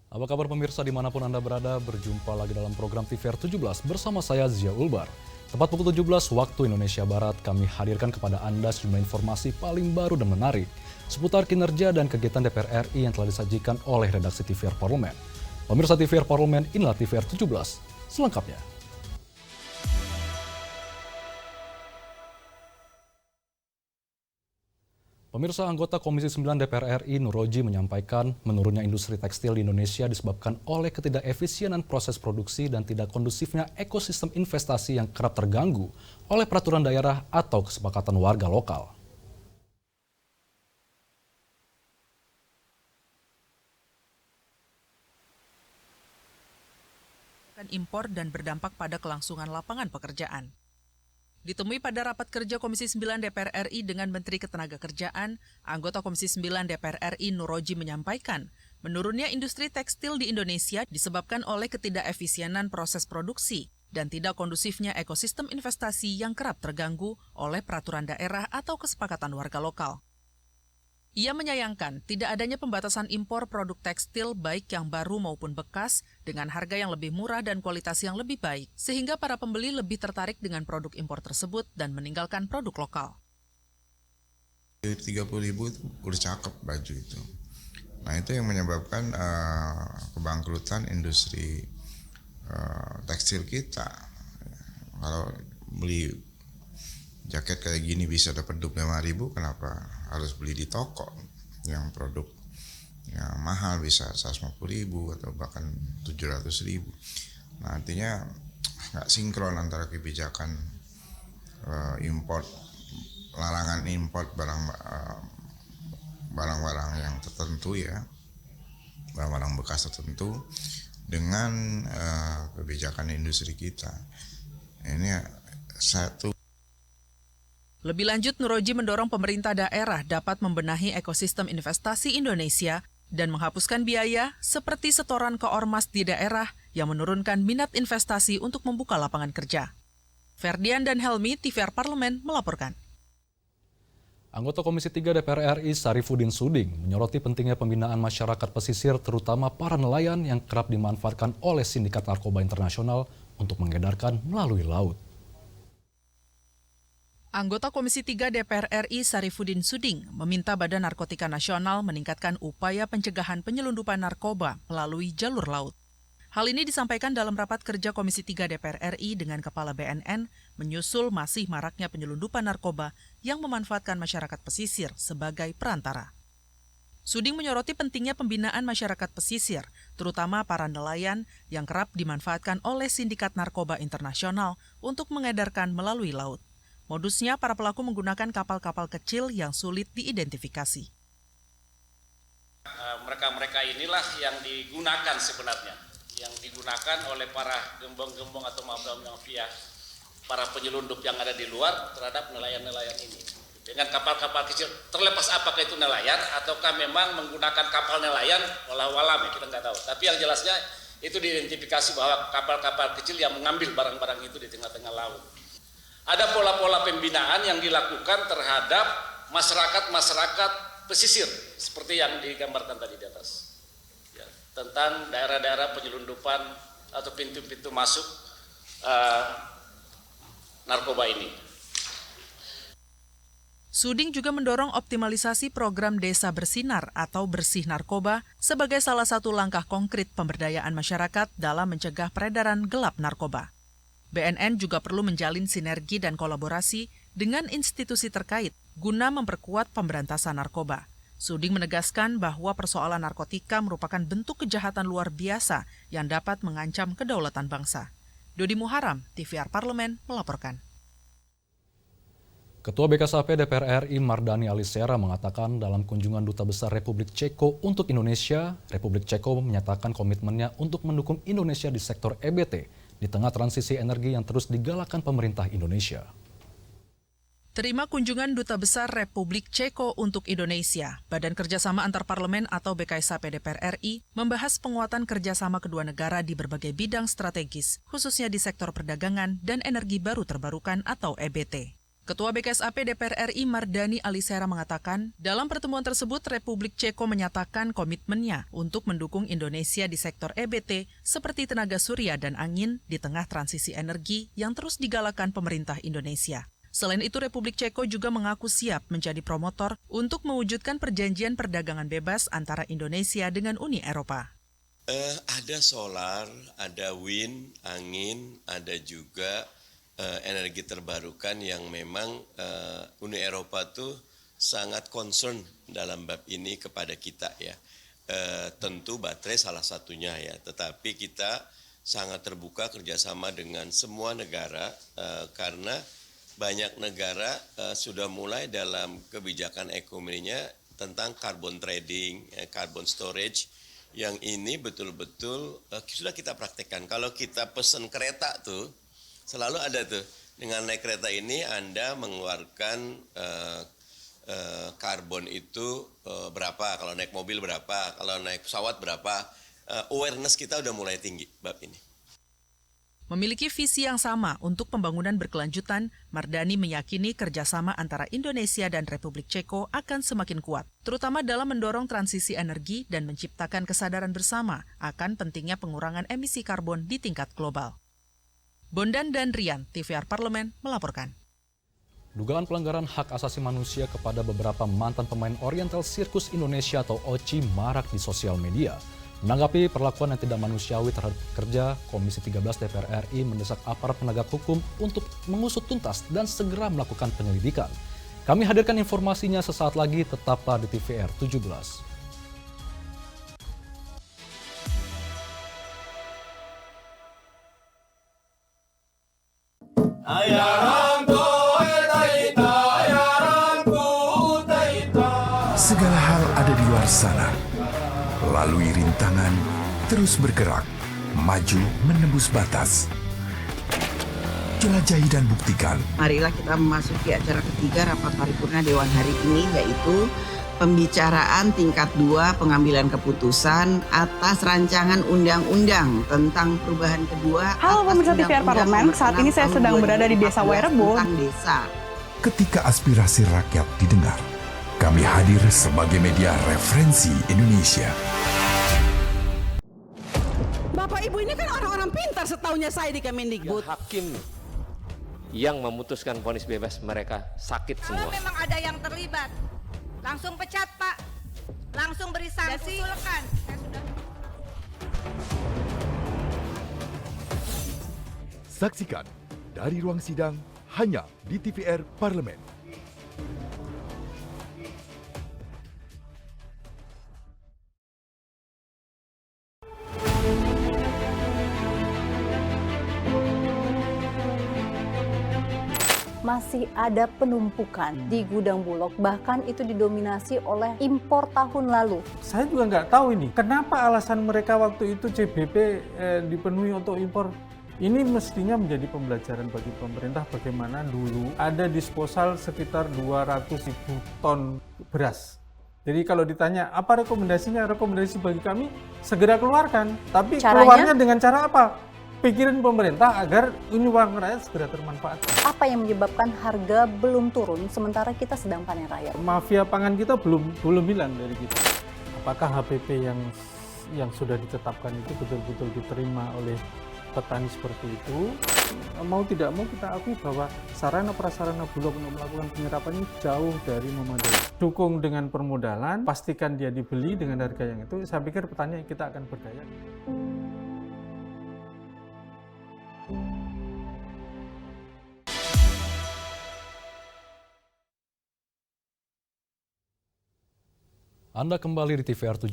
Apa kabar pemirsa dimanapun Anda berada, berjumpa lagi dalam program TVR 17 bersama saya Zia Ulbar. Tepat pukul 17 waktu Indonesia Barat, kami hadirkan kepada Anda sejumlah informasi paling baru dan menarik seputar kinerja dan kegiatan DPR RI yang telah disajikan oleh redaksi TVR Parlemen. Pemirsa TVR Parlemen, inilah TVR 17 selengkapnya. Pemirsa, anggota Komisi 9 DPR RI Nuroji menyampaikan menurunnya industri tekstil di Indonesia disebabkan oleh ketidakefisienan proses produksi dan tidak kondusifnya ekosistem investasi yang kerap terganggu oleh peraturan daerah atau kesepakatan warga lokal. Impor dan berdampak pada kelangsungan lapangan pekerjaan. Ditemui pada rapat kerja Komisi 9 DPR RI dengan Menteri Ketenagakerjaan, anggota Komisi 9 DPR RI Nuroji menyampaikan, menurunnya industri tekstil di Indonesia disebabkan oleh ketidakefisienan proses produksi dan tidak kondusifnya ekosistem investasi yang kerap terganggu oleh peraturan daerah atau kesepakatan warga lokal. Ia menyayangkan tidak adanya pembatasan impor produk tekstil baik yang baru maupun bekas dengan harga yang lebih murah dan kualitas yang lebih baik, sehingga para pembeli lebih tertarik dengan produk impor tersebut dan meninggalkan produk lokal. 30.000 itu udah cakep baju itu. Nah itu yang menyebabkan kebangkrutan industri tekstil kita. Kalau beli jaket kayak gini bisa dapat 25.000, kenapa harus beli di toko yang produk yang mahal bisa 150.000 atau bahkan 700.000. Nah artinya nggak sinkron antara kebijakan import, larangan import barang-barang yang tertentu ya, barang-barang bekas tertentu dengan kebijakan industri kita. Ini satu. Lebih lanjut, Nuroji mendorong pemerintah daerah dapat membenahi ekosistem investasi Indonesia dan menghapuskan biaya seperti setoran ke ormas di daerah yang menurunkan minat investasi untuk membuka lapangan kerja. Ferdian dan Helmi, TVR Parlemen, melaporkan. Anggota Komisi 3 DPR RI Sarifudin Suding menyoroti pentingnya pembinaan masyarakat pesisir terutama para nelayan yang kerap dimanfaatkan oleh sindikat narkoba internasional untuk mengedarkan melalui laut. Anggota Komisi 3 DPR RI Sarifudin Suding meminta Badan Narkotika Nasional meningkatkan upaya pencegahan penyelundupan narkoba melalui jalur laut. Hal ini disampaikan dalam rapat kerja Komisi 3 DPR RI dengan Kepala BNN menyusul masih maraknya penyelundupan narkoba yang memanfaatkan masyarakat pesisir sebagai perantara. Suding menyoroti pentingnya pembinaan masyarakat pesisir, terutama para nelayan yang kerap dimanfaatkan oleh sindikat narkoba internasional untuk mengedarkan melalui laut. Modusnya, para pelaku menggunakan kapal-kapal kecil yang sulit diidentifikasi. Mereka-mereka inilah yang digunakan sebenarnya, yang digunakan oleh para gembong-gembong atau mafia, para penyelundup yang ada di luar terhadap nelayan-nelayan ini. Dengan kapal-kapal kecil, terlepas apakah itu nelayan ataukah memang menggunakan kapal nelayan, walau-walam ya kita nggak tahu. Tapi yang jelasnya itu diidentifikasi bahwa kapal-kapal kecil yang mengambil barang-barang itu di tengah-tengah laut. Ada pola-pola pembinaan yang dilakukan terhadap masyarakat pesisir seperti yang digambarkan tadi di atas. Ya, tentang daerah-daerah penyelundupan atau pintu-pintu masuk narkoba ini. Suding juga mendorong optimalisasi program Desa Bersinar atau Bersih Narkoba sebagai salah satu langkah konkret pemberdayaan masyarakat dalam mencegah peredaran gelap narkoba. BNN juga perlu menjalin sinergi dan kolaborasi dengan institusi terkait guna memperkuat pemberantasan narkoba. Suding menegaskan bahwa persoalan narkotika merupakan bentuk kejahatan luar biasa yang dapat mengancam kedaulatan bangsa. Dodi Muharam, TVR Parlemen, melaporkan. Ketua BKSAP DPR RI Mardani Alisera mengatakan dalam kunjungan Duta Besar Republik Ceko untuk Indonesia, Republik Ceko menyatakan komitmennya untuk mendukung Indonesia di sektor EBT di tengah transisi energi yang terus digalakkan pemerintah Indonesia. Terima kunjungan Duta Besar Republik Ceko untuk Indonesia, Badan Kerjasama Antarparlemen atau BKSAP DPR RI membahas penguatan kerjasama kedua negara di berbagai bidang strategis, khususnya di sektor perdagangan dan energi baru terbarukan atau EBT. Ketua BKSAP DPR RI Mardani Alisera mengatakan, dalam pertemuan tersebut Republik Ceko menyatakan komitmennya untuk mendukung Indonesia di sektor EBT seperti tenaga surya dan angin di tengah transisi energi yang terus digalakan pemerintah Indonesia. Selain itu, Republik Ceko juga mengaku siap menjadi promotor untuk mewujudkan perjanjian perdagangan bebas antara Indonesia dengan Uni Eropa. Ada solar, ada wind, angin, ada juga energi terbarukan yang memang Uni Eropa tuh sangat concern dalam bab ini kepada kita ya. Tentu baterai salah satunya ya, tetapi kita sangat terbuka kerjasama dengan semua negara karena banyak negara sudah mulai dalam kebijakan ekonominya tentang carbon trading, carbon storage, yang ini betul-betul sudah kita praktekkan. Kalau kita pesen kereta tuh, selalu ada tuh, dengan naik kereta ini Anda mengeluarkan karbon itu berapa, kalau naik mobil berapa, kalau naik pesawat berapa, awareness kita udah mulai tinggi bab ini. Memiliki visi yang sama untuk pembangunan berkelanjutan, Mardani meyakini kerjasama antara Indonesia dan Republik Ceko akan semakin kuat, terutama dalam mendorong transisi energi dan menciptakan kesadaran bersama akan pentingnya pengurangan emisi karbon di tingkat global. Bondan dan Rian, TVR Parlemen, melaporkan. Dugaan pelanggaran hak asasi manusia kepada beberapa mantan pemain Oriental Circus Indonesia atau OCI marak di sosial media. Menanggapi perlakuan yang tidak manusiawi terhadap kerja, Komisi 13 DPR RI mendesak aparat penegak hukum untuk mengusut tuntas dan segera melakukan penyelidikan. Kami hadirkan informasinya sesaat lagi, tetaplah di TVR 17. Segala hal ada di luar sana. Lalui rintangan, terus bergerak, maju menembus batas. Jelajahi dan buktikan. Marilah kita memasuki acara ketiga rapat paripurna Dewan hari ini, yaitu pembicaraan tingkat 2 pengambilan keputusan atas rancangan undang-undang tentang perubahan kedua. Halo pemirsa TVR Parlemen, saat ini saya sedang berada di Desa Wairebo. Ketika aspirasi rakyat didengar, kami hadir sebagai media referensi Indonesia. Bapak Ibu ini kan orang-orang pintar setaunya saya di Kemendikbud. Hakim yang memutuskan vonis bebas mereka sakit semua. Kalau memang ada yang terlibat, langsung pecat Pak, langsung beri sanksi. Saksikan dari ruang sidang hanya di TVR Parlemen. Masih ada penumpukan di gudang Bulog, bahkan itu didominasi oleh impor tahun lalu. Saya juga nggak tahu ini, kenapa alasan mereka waktu itu CBP dipenuhi untuk impor. Ini mestinya menjadi pembelajaran bagi pemerintah bagaimana dulu ada disposal sekitar 200.000 ton beras. Jadi kalau ditanya apa rekomendasinya, rekomendasi bagi kami segera keluarkan. Tapi keluarnya dengan cara apa? Pikirin pemerintah agar ini uang rakyat segera termanfaatkan. Apa yang menyebabkan harga belum turun sementara kita sedang panen raya? Mafia pangan kita belum hilang dari kita. Apakah HPP yang sudah ditetapkan itu betul-betul diterima oleh petani seperti itu? Mau tidak mau kita akui bahwa sarana prasarana Bulog untuk melakukan penyerapan ini jauh dari memadai. Dukung dengan permodalan, pastikan dia dibeli dengan harga yang itu. Saya pikir petani kita akan berdaya. Anda kembali di TVR 17.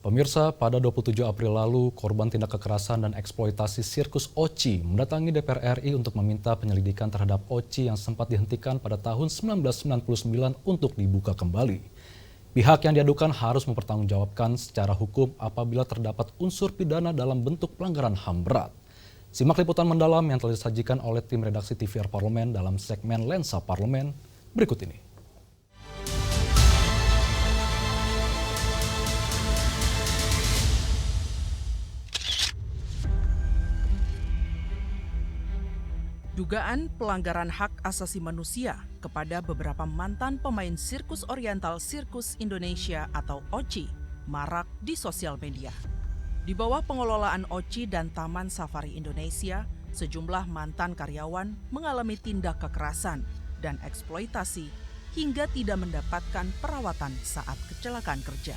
Pemirsa, pada 27 April lalu, korban tindak kekerasan dan eksploitasi sirkus OCI mendatangi DPR RI untuk meminta penyelidikan terhadap OCI yang sempat dihentikan pada tahun 1999 untuk dibuka kembali. Pihak yang diadukan harus mempertanggungjawabkan secara hukum apabila terdapat unsur pidana dalam bentuk pelanggaran HAM berat. Simak liputan mendalam yang telah disajikan oleh tim redaksi TVR Parlemen dalam segmen Lensa Parlemen berikut ini. Dugaan pelanggaran hak asasi manusia kepada beberapa mantan pemain sirkus oriental Sirkus Indonesia atau OCI marak di sosial media. Di bawah pengelolaan OCI dan Taman Safari Indonesia, sejumlah mantan karyawan mengalami tindak kekerasan dan eksploitasi hingga tidak mendapatkan perawatan saat kecelakaan kerja.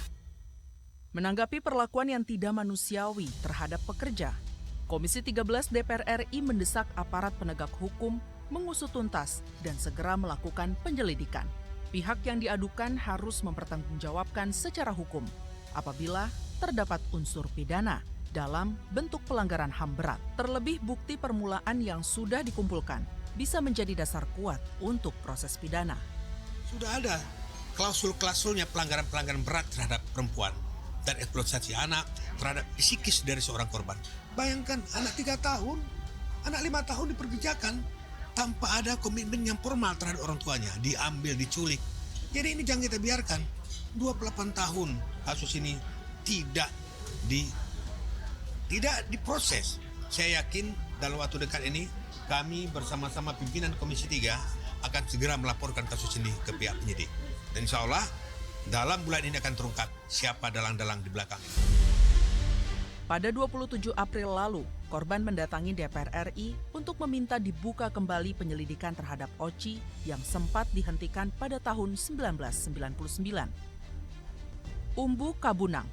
Menanggapi perlakuan yang tidak manusiawi terhadap pekerja, Komisi 13 DPR RI mendesak aparat penegak hukum mengusut tuntas dan segera melakukan penyelidikan. Pihak yang diadukan harus mempertanggungjawabkan secara hukum apabila terdapat unsur pidana dalam bentuk pelanggaran HAM berat. Terlebih bukti permulaan yang sudah dikumpulkan bisa menjadi dasar kuat untuk proses pidana. Sudah ada klausul-klausulnya pelanggaran-pelanggaran berat terhadap perempuan dan eksploitasi anak terhadap psikis dari seorang korban. Bayangkan anak 3 tahun, anak 5 tahun diperkerjakan tanpa ada komitmen yang formal terhadap orang tuanya, diambil, diculik. Jadi ini jangan kita biarkan. 28 tahun kasus ini tidak diproses. Saya yakin dalam waktu dekat ini kami bersama-sama pimpinan Komisi 3 akan segera melaporkan kasus ini ke pihak penyidik. Dan insya Allah dalam bulan ini akan terungkap siapa dalang-dalang di belakang. Pada 27 April lalu, korban mendatangi DPR RI untuk meminta dibuka kembali penyelidikan terhadap OCI yang sempat dihentikan pada tahun 1999. Umbu Kabunang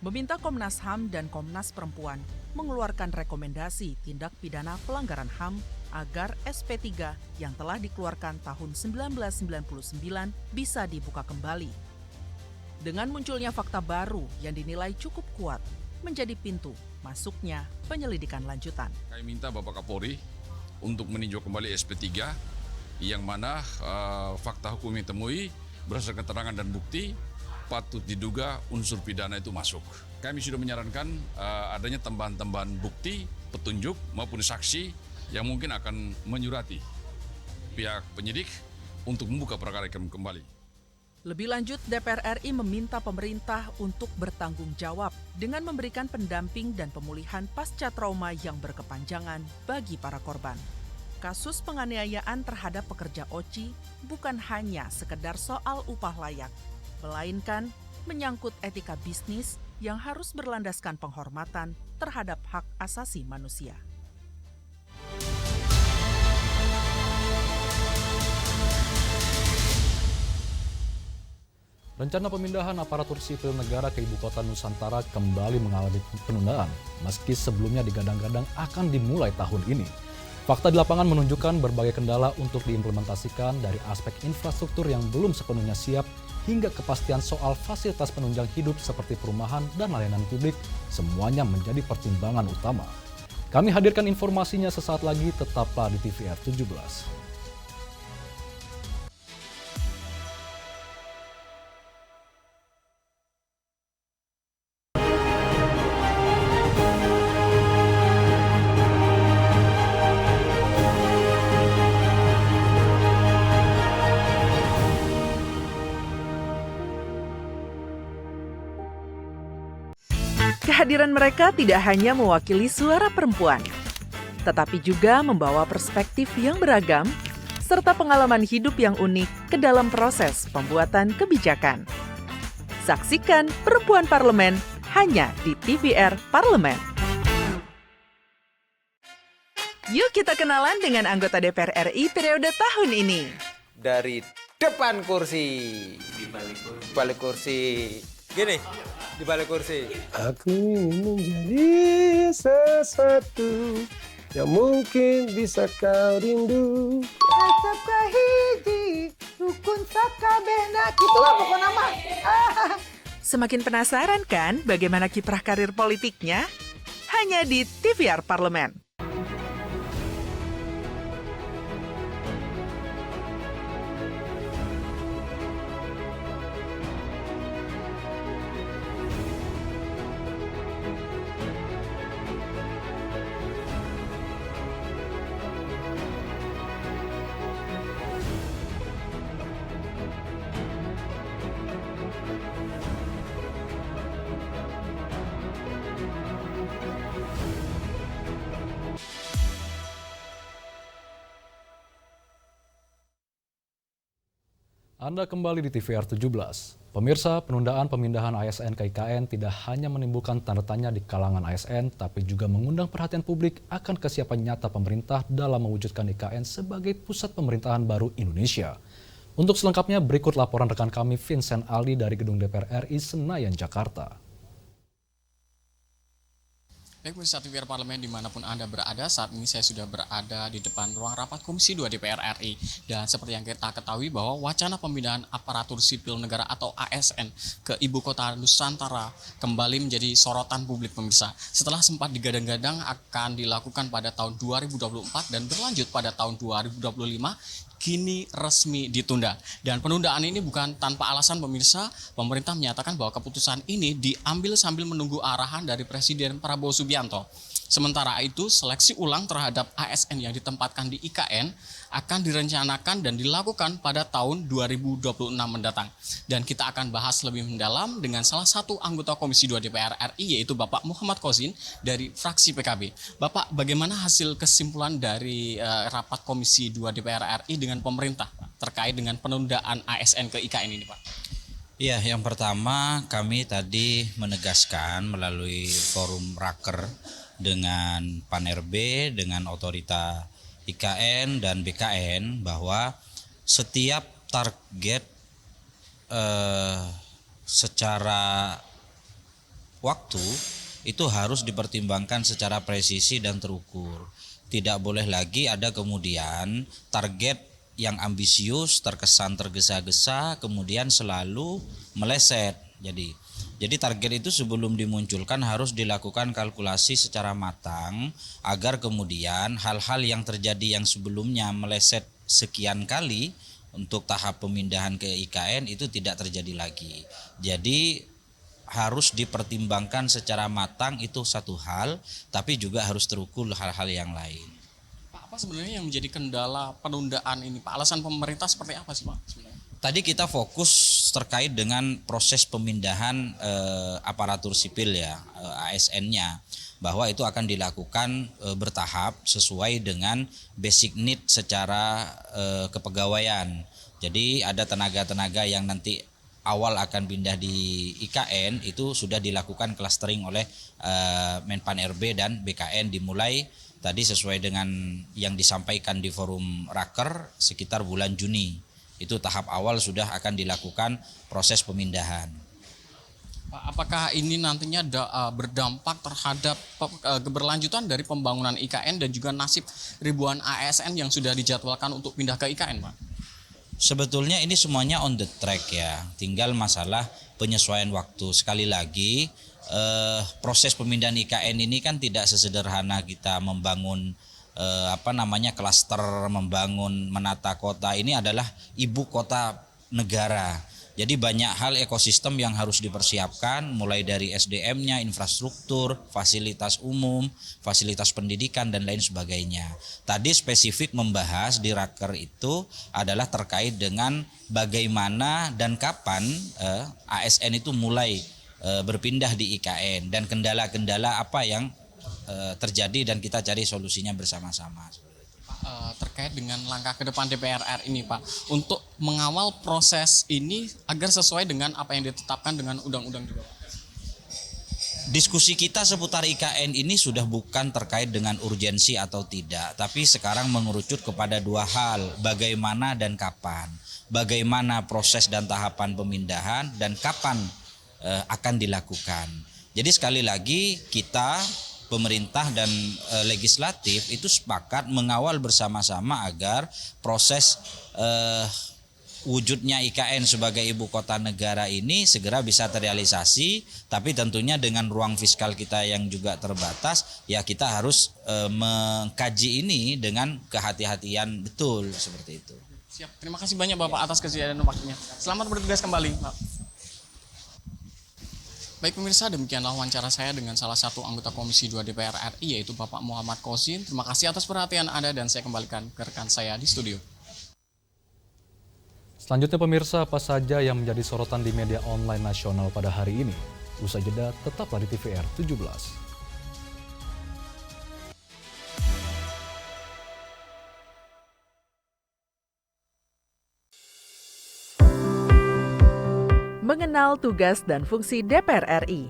meminta Komnas HAM dan Komnas Perempuan mengeluarkan rekomendasi tindak pidana pelanggaran HAM agar SP3 yang telah dikeluarkan tahun 1999 bisa dibuka kembali. Dengan munculnya fakta baru yang dinilai cukup kuat, menjadi pintu masuknya penyelidikan lanjutan. Kami minta Bapak Kapolri untuk meninjau kembali SP3 yang mana fakta hukum yang ditemui berdasarkan keterangan dan bukti patut diduga unsur pidana itu masuk. Kami sudah menyarankan adanya tambahan-tambahan bukti, petunjuk maupun saksi yang mungkin akan menyurati pihak penyidik untuk membuka perkara kembali. Lebih lanjut, DPR RI meminta pemerintah untuk bertanggung jawab dengan memberikan pendamping dan pemulihan pasca trauma yang berkepanjangan bagi para korban. Kasus penganiayaan terhadap pekerja OCI bukan hanya sekedar soal upah layak, melainkan menyangkut etika bisnis yang harus berlandaskan penghormatan terhadap hak asasi manusia. Rencana pemindahan aparatur sipil negara ke ibu kota Nusantara kembali mengalami penundaan, meski sebelumnya digadang-gadang akan dimulai tahun ini. Fakta di lapangan menunjukkan berbagai kendala untuk diimplementasikan dari aspek infrastruktur yang belum sepenuhnya siap hingga kepastian soal fasilitas penunjang hidup seperti perumahan dan layanan publik, semuanya menjadi pertimbangan utama. Kami hadirkan informasinya sesaat lagi, tetaplah di TVR 17. Kehadiran mereka tidak hanya mewakili suara perempuan, tetapi juga membawa perspektif yang beragam serta pengalaman hidup yang unik ke dalam proses pembuatan kebijakan. Saksikan Perempuan Parlemen hanya di TVR Parlemen. Yuk kita kenalan dengan anggota DPR RI periode tahun ini. Dari depan kursi, di balik kursi. Gini, di balik kursi. Aku ingin menjadi sesuatu yang mungkin bisa kau rindu. Acap kahiji, rukun sakabehna. Gitulah pokok nama. Semakin penasaran kan bagaimana kiprah karir politiknya? Hanya di TVR Parlemen. Anda kembali di TVR 17. Pemirsa, penundaan pemindahan ASN ke IKN tidak hanya menimbulkan tanda tanya di kalangan ASN, tapi juga mengundang perhatian publik akan kesiapan nyata pemerintah dalam mewujudkan IKN sebagai pusat pemerintahan baru Indonesia. Untuk selengkapnya, berikut laporan rekan kami Vincent Aldi dari Gedung DPR RI Senayan, Jakarta. Baik pemirsa TVR Parlemen dimanapun Anda berada, saat ini saya sudah berada di depan ruang rapat Komisi 2 DPR RI. Dan seperti yang kita ketahui bahwa wacana pemindahan aparatur sipil negara atau ASN ke ibu kota Nusantara kembali menjadi sorotan publik pemirsa. Setelah sempat digadang-gadang akan dilakukan pada tahun 2024 dan berlanjut pada tahun 2025, kini resmi ditunda. Dan penundaan ini bukan tanpa alasan pemirsa. Pemerintah menyatakan bahwa keputusan ini diambil sambil menunggu arahan dari Presiden Prabowo Subianto. Sementara itu, seleksi ulang terhadap ASN yang ditempatkan di IKN akan direncanakan dan dilakukan pada tahun 2026 mendatang. Dan kita akan bahas lebih mendalam dengan salah satu anggota Komisi 2 DPR RI, yaitu Bapak Muhammad Kozin dari fraksi PKB. Bapak, bagaimana hasil kesimpulan dari rapat Komisi 2 DPR RI dengan pemerintah terkait dengan penundaan ASN ke IKN ini, Pak? Ya, yang pertama kami tadi menegaskan melalui forum raker dengan PAN-RB, dengan otorita IKN dan BKN bahwa setiap target secara waktu itu harus dipertimbangkan secara presisi dan terukur. Tidak boleh lagi ada kemudian target yang ambisius, terkesan tergesa-gesa, kemudian selalu meleset. Jadi target itu sebelum dimunculkan harus dilakukan kalkulasi secara matang agar kemudian hal-hal yang terjadi yang sebelumnya meleset sekian kali untuk tahap pemindahan ke IKN itu tidak terjadi lagi. Jadi harus dipertimbangkan secara matang itu satu hal, tapi juga harus terukur hal-hal yang lain. Pak, apa sebenarnya yang menjadi kendala penundaan ini, Pak? Alasan pemerintah seperti apa sih, Pak, sebenarnya? Tadi kita fokus terkait dengan proses pemindahan aparatur sipil ya, ASN-nya, bahwa itu akan dilakukan bertahap sesuai dengan basic need secara kepegawaian. Jadi ada tenaga-tenaga yang nanti awal akan pindah di IKN itu sudah dilakukan clustering oleh Menpan-RB dan BKN dimulai tadi sesuai dengan yang disampaikan di forum raker sekitar bulan Juni. Itu tahap awal sudah akan dilakukan proses pemindahan. Pak, apakah ini nantinya berdampak terhadap keberlanjutan dari pembangunan IKN dan juga nasib ribuan ASN yang sudah dijadwalkan untuk pindah ke IKN, Pak? Sebetulnya ini semuanya on the track ya, tinggal masalah penyesuaian waktu. Sekali lagi proses pemindahan IKN ini kan tidak sesederhana kita membangun klaster, membangun menata kota. Ini adalah ibu kota negara. Jadi banyak hal ekosistem yang harus dipersiapkan mulai dari SDM-nya, infrastruktur, fasilitas umum, fasilitas pendidikan dan lain sebagainya. Tadi spesifik membahas di raker itu adalah terkait dengan bagaimana dan kapan ASN itu mulai berpindah di IKN dan kendala-kendala apa yang terjadi dan kita cari solusinya bersama-sama. Terkait dengan langkah ke depan DPR RI ini, Pak, untuk mengawal proses ini agar sesuai dengan apa yang ditetapkan dengan undang-undang juga, Pak. Diskusi kita seputar IKN ini sudah bukan terkait dengan urgensi atau tidak, tapi sekarang mengerucut kepada dua hal, bagaimana dan kapan. Bagaimana proses dan tahapan pemindahan dan kapan akan dilakukan. Jadi sekali lagi kita pemerintah dan legislatif itu sepakat mengawal bersama-sama agar proses wujudnya IKN sebagai ibu kota negara ini segera bisa terrealisasi, tapi tentunya dengan ruang fiskal kita yang juga terbatas, ya kita harus mengkaji ini dengan kehati-hatian betul seperti itu. Siap, terima kasih banyak Bapak atas kesediaan dan waktunya. Selamat bertugas kembali, Pak. Baik pemirsa, demikianlah wawancara saya dengan salah satu anggota Komisi 2 DPR RI yaitu Bapak Muhammad Kozin. Terima kasih atas perhatian Anda dan saya kembalikan ke rekan saya di studio. Selanjutnya pemirsa, apa saja yang menjadi sorotan di media online nasional pada hari ini? Usai jeda, tetaplah di TVR 17. Soal tugas dan fungsi DPR RI.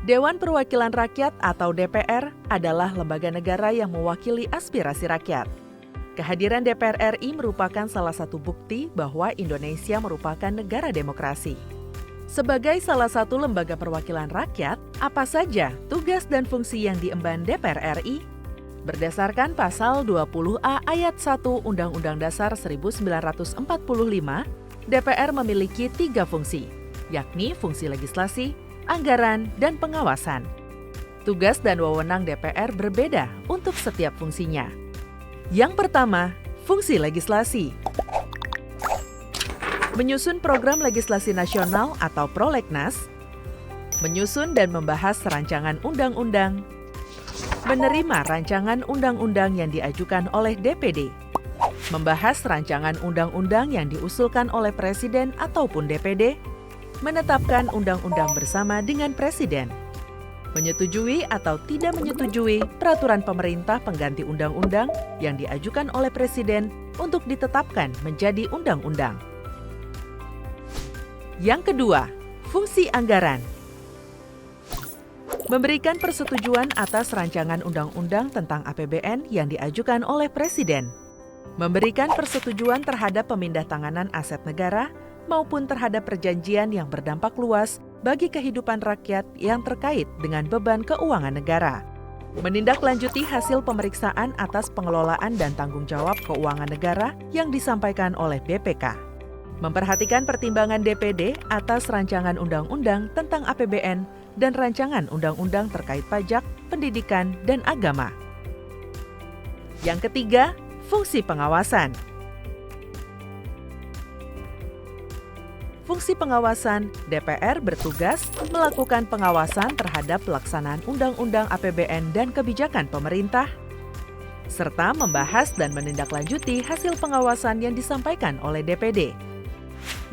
Dewan Perwakilan Rakyat atau DPR adalah lembaga negara yang mewakili aspirasi rakyat. Kehadiran DPR RI merupakan salah satu bukti bahwa Indonesia merupakan negara demokrasi. Sebagai salah satu lembaga perwakilan rakyat, apa saja tugas dan fungsi yang diemban DPR RI? Berdasarkan pasal 20A ayat 1 Undang-Undang Dasar 1945, DPR memiliki 3 fungsi, yakni fungsi legislasi, anggaran, dan pengawasan. Tugas dan wewenang DPR berbeda untuk setiap fungsinya. Yang pertama, fungsi legislasi. Menyusun program legislasi nasional atau prolegnas, menyusun dan membahas rancangan undang-undang, menerima rancangan undang-undang yang diajukan oleh DPD, membahas rancangan undang-undang yang diusulkan oleh Presiden ataupun DPD, menetapkan undang-undang bersama dengan Presiden, menyetujui atau tidak menyetujui peraturan pemerintah pengganti undang-undang yang diajukan oleh Presiden untuk ditetapkan menjadi undang-undang. Yang kedua, fungsi anggaran. Memberikan persetujuan atas rancangan undang-undang tentang APBN yang diajukan oleh Presiden. Memberikan persetujuan terhadap pemindahantanganan aset negara maupun terhadap perjanjian yang berdampak luas bagi kehidupan rakyat yang terkait dengan beban keuangan negara. Menindaklanjuti hasil pemeriksaan atas pengelolaan dan tanggung jawab keuangan negara yang disampaikan oleh BPK. Memperhatikan pertimbangan DPD atas rancangan undang-undang tentang APBN dan rancangan undang-undang terkait pajak, pendidikan, dan agama. Yang ketiga, fungsi pengawasan. Fungsi pengawasan, DPR bertugas melakukan pengawasan terhadap pelaksanaan undang-undang APBN dan kebijakan pemerintah, serta membahas dan menindaklanjuti hasil pengawasan yang disampaikan oleh DPD.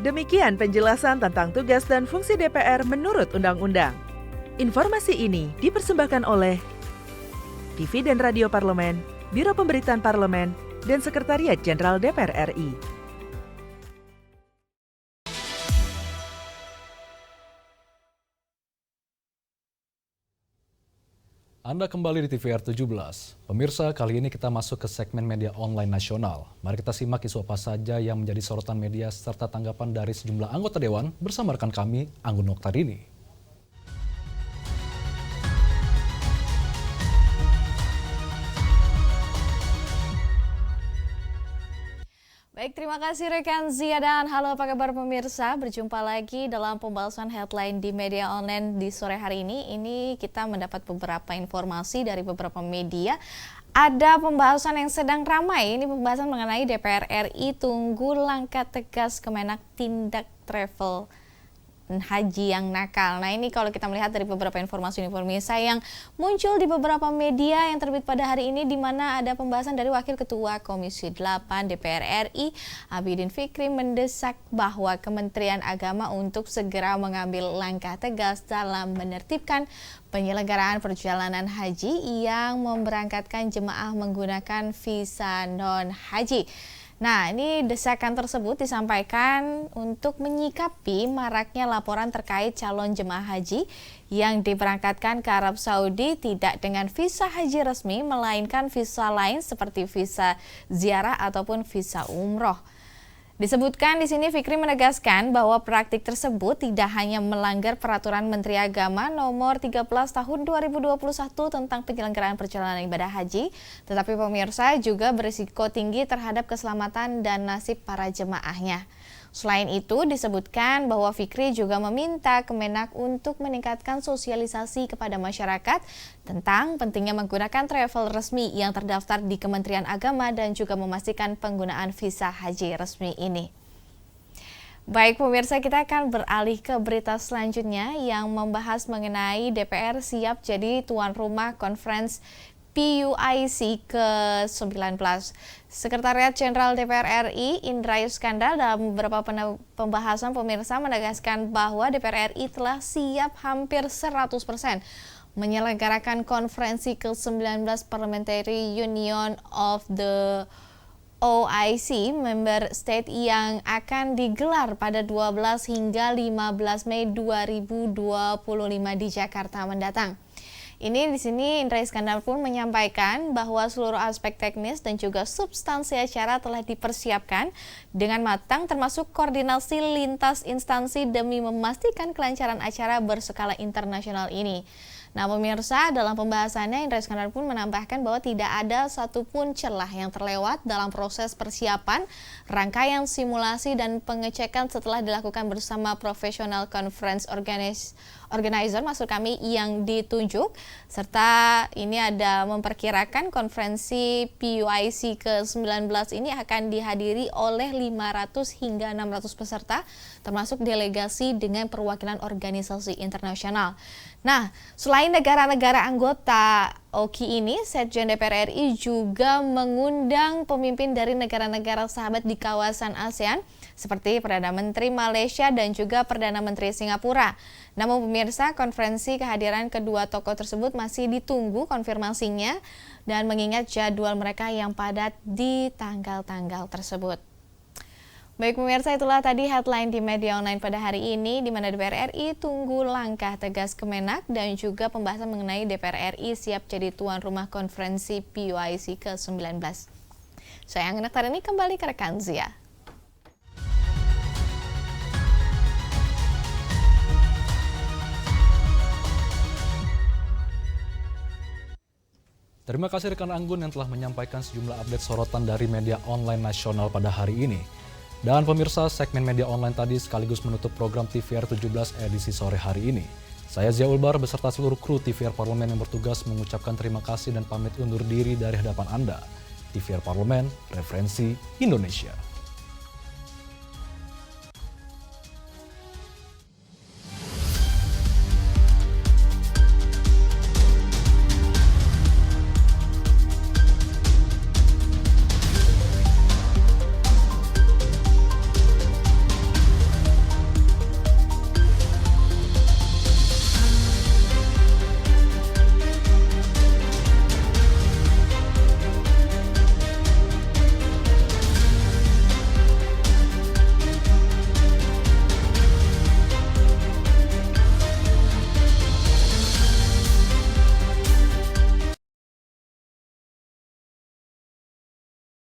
Demikian penjelasan tentang tugas dan fungsi DPR menurut undang-undang. Informasi ini dipersembahkan oleh TV dan Radio Parlemen, Biro Pemberitaan Parlemen, dan Sekretariat Jenderal DPR RI. Anda kembali di TVR 17. Pemirsa, kali ini kita masuk ke segmen media online nasional. Mari kita simak isu apa saja yang menjadi sorotan media serta tanggapan dari sejumlah anggota Dewan bersama rekan kami, Anggun Oktarini. Baik, terima kasih rekan Zia dan halo apa kabar pemirsa. Berjumpa lagi dalam pembahasan headline di media online di sore hari ini. Ini kita mendapat beberapa informasi dari beberapa media. Ada pembahasan yang sedang ramai. Ini pembahasan mengenai DPR RI tunggu langkah tegas Kemenak tindak travel haji yang nakal. Nah, ini kalau kita melihat dari beberapa informasi yang muncul di beberapa media yang terbit pada hari ini, di mana ada pembahasan dari Wakil Ketua Komisi 8 DPR RI, Abidin Fikri, mendesak bahwa Kementerian Agama untuk segera mengambil langkah tegas dalam menertibkan penyelenggaraan perjalanan haji yang memberangkatkan jemaah menggunakan visa non-haji. Nah, ini desakan tersebut disampaikan untuk menyikapi maraknya laporan terkait calon jemaah haji yang diberangkatkan ke Arab Saudi tidak dengan visa haji resmi, melainkan visa lain seperti visa ziarah ataupun visa umroh. Disebutkan di sini, Fikri menegaskan bahwa praktik tersebut tidak hanya melanggar Peraturan Menteri Agama Nomor 13 Tahun 2021 tentang penyelenggaraan perjalanan ibadah haji, tetapi pemirsa juga berisiko tinggi terhadap keselamatan dan nasib para jemaahnya. Selain itu, disebutkan bahwa Fikri juga meminta Kemenak untuk meningkatkan sosialisasi kepada masyarakat tentang pentingnya menggunakan travel resmi yang terdaftar di Kementerian Agama dan juga memastikan penggunaan visa haji resmi ini. Baik pemirsa, kita akan beralih ke berita selanjutnya yang membahas mengenai DPR siap jadi tuan rumah Conference PUIC ke-19. Sekretariat Jenderal DPR RI Indra Yuskandar dalam beberapa pembahasan pemirsa menegaskan bahwa DPR RI telah siap hampir 100% menyelenggarakan konferensi ke-19 Parliamentary Union of the OIC Member State yang akan digelar pada 12 hingga 15 Mei 2025 di Jakarta mendatang. Ini di sini Indra Iskandar pun menyampaikan bahwa seluruh aspek teknis dan juga substansi acara telah dipersiapkan dengan matang, termasuk koordinasi lintas instansi demi memastikan kelancaran acara berskala internasional ini. Nah pemirsa, dalam pembahasannya Indra Iskandar pun menambahkan bahwa tidak ada satupun celah yang terlewat dalam proses persiapan, rangkaian simulasi dan pengecekan setelah dilakukan bersama professional conference organizer maksud kami yang ditunjuk, serta ini ada memperkirakan konferensi PUIC ke-19 ini akan dihadiri oleh 500 hingga 600 peserta, termasuk delegasi dengan perwakilan organisasi internasional. Nah, selain negara-negara anggota OKI ini, Sekjen DPR RI juga mengundang pemimpin dari negara-negara sahabat di kawasan ASEAN, seperti Perdana Menteri Malaysia dan juga Perdana Menteri Singapura. Namun pemirsa, konferensi kehadiran kedua tokoh tersebut masih ditunggu konfirmasinya dan mengingat jadwal mereka yang padat di tanggal-tanggal tersebut. Baik pemirsa, itulah tadi headline di media online pada hari ini, di mana DPR RI tunggu langkah tegas Kemenak dan juga pembahasan mengenai DPR RI siap jadi tuan rumah konferensi PUIC ke-19. Saya Angga Nektarini, kembali ke rekan Zia. Terima kasih rekan Anggun yang telah menyampaikan sejumlah update sorotan dari media online nasional pada hari ini. Dan pemirsa, segmen media online tadi sekaligus menutup program TVR 17 edisi sore hari ini. Saya Zia Ulbar beserta seluruh kru TVR Parlemen yang bertugas mengucapkan terima kasih dan pamit undur diri dari hadapan Anda. TVR Parlemen, referensi Indonesia.